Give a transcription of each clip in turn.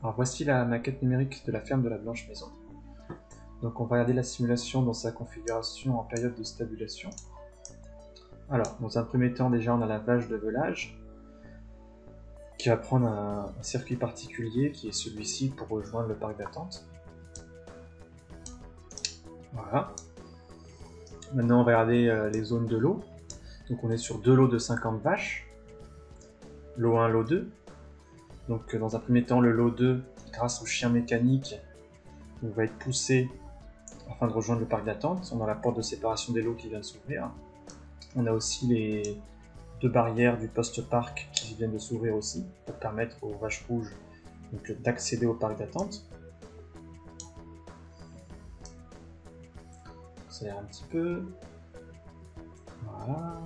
Alors voici la maquette numérique de la ferme de la Blanche Maison. Donc on va regarder la simulation dans sa configuration en période de stabulation. Alors, dans un premier temps, déjà on a la vache de velage qui va prendre un circuit particulier qui est celui-ci pour rejoindre le parc d'attente. Voilà. Maintenant on va regarder les zones de lot. Donc on est sur deux lots de 50 vaches. Lot 1, lot 2. Donc dans un premier temps, le lot 2, grâce au chien mécanique, va être poussé afin de rejoindre le parc d'attente. On a la porte de séparation des lots qui vient de s'ouvrir. On a aussi les deux barrières du poste-parc qui viennent de s'ouvrir aussi, pour permettre aux vaches rouges d'accéder au parc d'attente. Ça a l'air un petit peu. Voilà.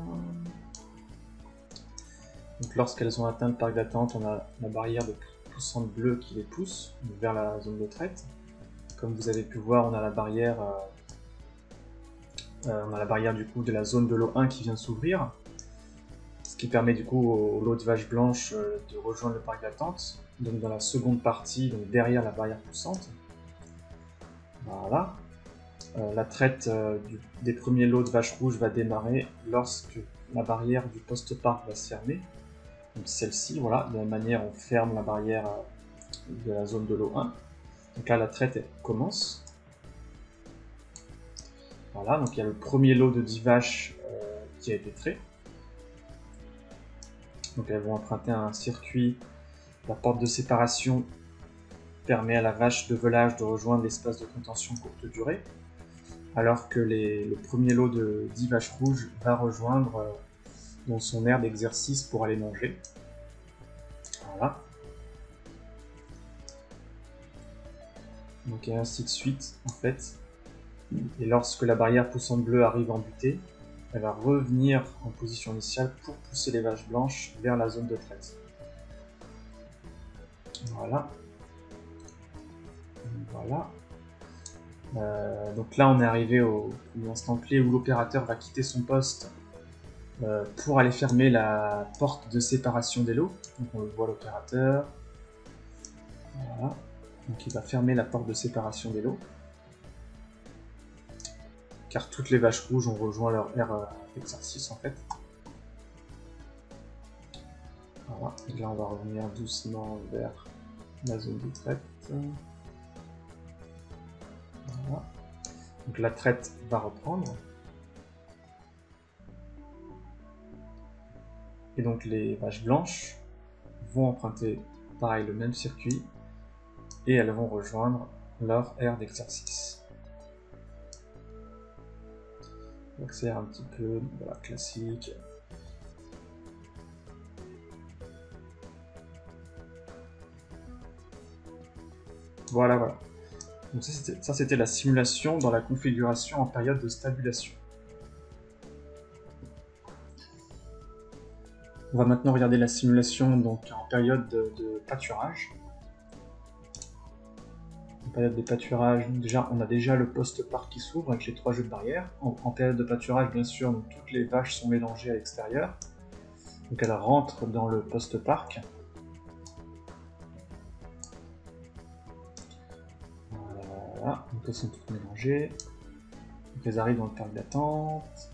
Donc lorsqu'elles ont atteint le parc d'attente, on a la barrière de poussante bleue qui les pousse vers la zone de traite. Comme vous avez pu voir, on a la barrière du coup de la zone de lot 1 qui vient de s'ouvrir, ce qui permet du coup au lot de vaches blanches de rejoindre le parc d'attente, donc dans la seconde partie, donc derrière la barrière poussante. Voilà. La traite des premiers lots de vaches rouges va démarrer lorsque la barrière du poste-parc va se fermer. Donc celle-ci, voilà, de la même manière on ferme la barrière de la zone de lot 1. Donc là la traite elle commence. Voilà, donc il y a le premier lot de 10 vaches qui a été trait. Donc elles vont emprunter un circuit. La porte de séparation permet à la vache de velage de rejoindre l'espace de contention courte durée, alors que le premier lot de 10 vaches rouges va rejoindre dans son aire d'exercice pour aller manger. Voilà. Donc et ainsi de suite en fait. Et lorsque la barrière poussante bleue arrive en butée, elle va revenir en position initiale pour pousser les vaches blanches vers la zone de traite. Voilà. Voilà. Donc là on est arrivé au instant clé où l'opérateur va quitter son poste pour aller fermer la porte de séparation des lots. Donc on le voit l'opérateur. Voilà. Donc il va fermer la porte de séparation des lots. Car toutes les vaches rouges ont rejoint leur aire d'exercice en fait. Voilà. Et là on va revenir doucement vers la zone de traite. Voilà. Donc la traite va reprendre. Et donc les vaches blanches vont emprunter pareil le même circuit et elles vont rejoindre leur aire d'exercice. Donc c'est un petit peu voilà, classique. Voilà, voilà. Donc ça c'était la simulation dans la configuration en période de stabulation. On va maintenant regarder la simulation donc, en période de pâturage. En période de pâturage, déjà, on a déjà le poste-parc qui s'ouvre avec les 3 jeux de barrière. En période de pâturage, bien sûr, donc, toutes les vaches sont mélangées à l'extérieur. Donc elles rentrent dans le poste-parc. Voilà, donc elles sont toutes mélangées. Donc elles arrivent dans le parc d'attente.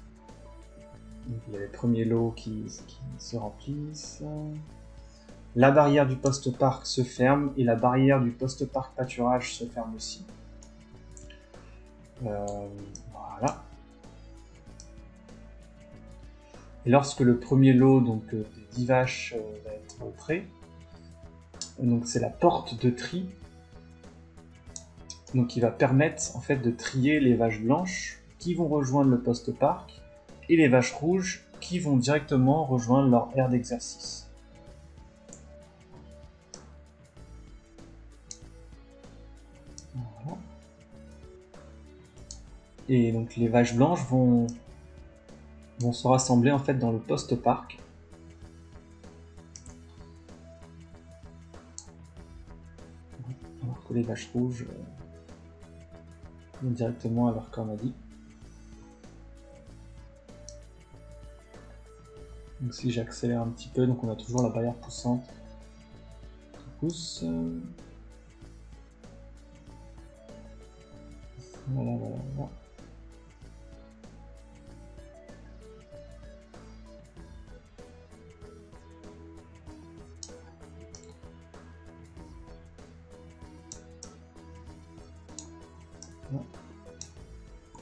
Donc il y a les premiers lots qui se remplissent. La barrière du poste-parc se ferme et la barrière du poste-parc pâturage se ferme aussi. Voilà. Et lorsque le premier lot donc, des 10 vaches va être prêt, donc c'est la porte de tri donc, qui va permettre en fait, de trier les vaches blanches qui vont rejoindre le poste-parc et les vaches rouges qui vont directement rejoindre leur aire d'exercice. Voilà. Et donc les vaches blanches vont se rassembler en fait dans le poste-parc. Alors que les vaches rouges vont directement à leur cornadie. Donc si j'accélère un petit peu, donc on a toujours la barrière poussante qui pousse. Voilà, voilà, voilà.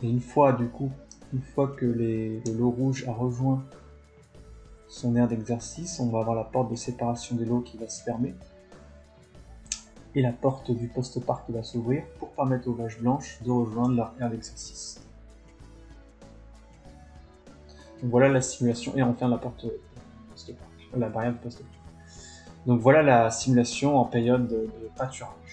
Et une fois que le lot rouge a rejoint son aire d'exercice, on va avoir la porte de séparation des lots qui va se fermer et la porte du post-parc qui va s'ouvrir pour permettre aux vaches blanches de rejoindre leur aire d'exercice. Donc voilà la simulation, et on ferme la porte post-parc, la barrière de post-parc. Donc voilà la simulation en période de pâturage.